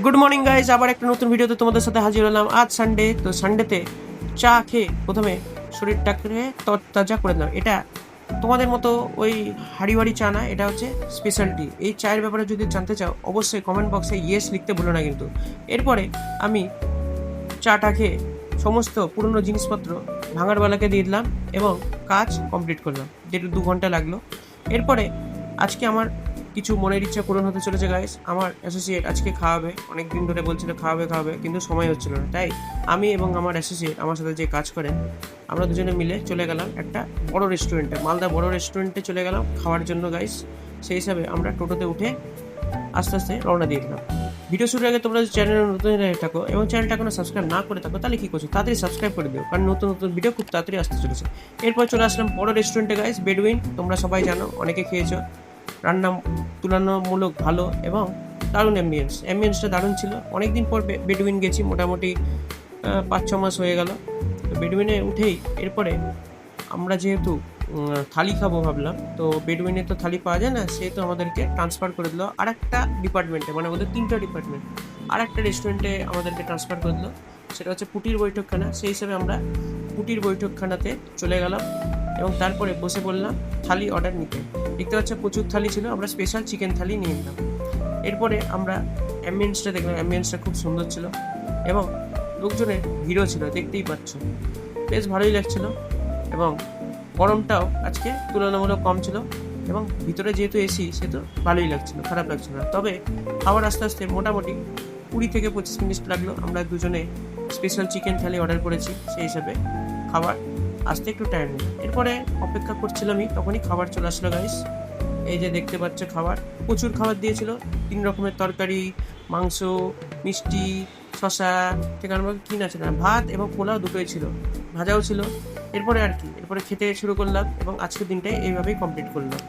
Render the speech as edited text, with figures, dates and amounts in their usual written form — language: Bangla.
গুড মর্নিং গাইজ, আবার একটা নতুন ভিডিওতে তোমাদের সাথে হাজির হলাম। আজ সানডে, তো সানডেতে চা খেয়ে প্রথমে শরীরটাকে তরতাজা করে দিলাম। এটা তোমাদের মতো ওই হাড়ি বাড়ি চা না, এটা হচ্ছে স্পেশালিটি। এই চায়ের ব্যাপারে যদি জানতে চাও অবশ্যই কমেন্ট বক্সে ইয়েস লিখতে ভুলো না কিন্তু। এরপরে আমি চাটা খেয়ে সমস্ত পুরনো জিনিসপত্র ভাঙার বেলাকে দিয়ে দিলাম এবং কাজ কমপ্লিট করলাম। 1.5-2 ঘন্টা লাগলো। এরপরে আজকে আমার কিছু মনের ইচ্ছা পূরণ হতে চলেছে গাইস। আমার অ্যাসোসিয়েট আজকে খাওয়াবে, অনেক দিন ধরে বলছিল খাওয়াবে, কিন্তু সময় হচ্ছিল না। তাই আমি এবং আমার অ্যাসোসিয়েট, আমার সাথে যে কাজ করে, আমরা দুজনে মিলে চলে গেলাম একটা বড় রেস্টুরেন্টে, মালদা বড় রেস্টুরেন্টে চলে গেলাম খাওয়ার জন্য গাইস। সেই হিসাবে আমরা টোটোতে উঠে আস্তে আস্তে রওনা দিয়ে দিলাম। ভিডিও শুরুর আগে তোমরা যদি চ্যানেলে নতুন হয়ে থাকো এবং চ্যানেলটা এখনো সাবস্ক্রাইব না করে থাকো তাহলে কী করছো, তাড়াতাড়ি সাবস্ক্রাইব করে দিও, কারণ নতুন নতুন ভিডিও খুব তাড়াতাড়ি আসতে চলেছে। এরপর চলে আসলাম বড় রেস্টুরেন্টে গাইস, বেডউইন। তোমরা সবাই জানো, অনেকে খেয়েছো। রান্না তুলনামূলক ভালো এবং দারুণ অ্যাম্বিয়েন্সটা দারুণ ছিল। অনেকদিন পর বেডউইন গেছি, মোটামুটি 5-6 মাস হয়ে গেল। তো বেডউইনে উঠেই এরপরে আমরা যেহেতু থালি খাবো ভাবলাম, তো বেডউইনে তো থালি পাওয়া যায় না, সেহেতু আমাদেরকে ট্রান্সফার করে দিল আর একটা ডিপার্টমেন্টে, মানে ওদের 3টা ডিপার্টমেন্ট, আর একটা রেস্টুরেন্টে আমাদেরকে ট্রান্সফার করে দিল। সেটা হচ্ছে পুটির বৈঠকখানা। সেই হিসাবে আমরা পুটির বৈঠকখানাতে চলে গেলাম এবং তারপরে বসে বললাম থালি অর্ডার নিতে। দেখতে পাচ্ছ প্রচুর থালি ছিল, আমরা স্পেশাল চিকেন থালি নিয়ে নিলাম। এরপরে আমরা অ্যাম্বিয়েন্সটা দেখলাম, অ্যাম্বিয়েন্সটা খুব সুন্দর ছিল এবং লোকজনের ভিড়ও ছিল, দেখতেই পাচ্ছ, বেশ ভালোই লাগছিল। এবং গরমটাও আজকে তুলনামূলক কম ছিল এবং ভিতরে যেহেতু এসি, সেহেতু ভালোই লাগছিল, খারাপ লাগছিল না। তবে খাবার আস্তে আস্তে মোটামুটি 20-25 মিনিট লাগলো। আমরা দুজনে স্পেশাল চিকেন থালি অর্ডার করেছি, সেই হিসাবে খাবার আসতে একটু টাইম নেই। এরপরে অপেক্ষা করছিলামই, তখনই খাবার চলে আসলো গাইস। এই যে দেখতে পাচ্ছ খাবার, প্রচুর খাবার দিয়েছিল। 3 রকমের তরকারি, মাংস, মিষ্টি, শশা থেকে আরম্ভ করে কি না ছিল না, ভাত এবং পোলাও দুটোই ছিল, ভাজাও ছিল। এরপরে আর কি, এরপরে খেতে শুরু করলাম এবং আজকের দিনটাই এইভাবেই কমপ্লিট করলাম।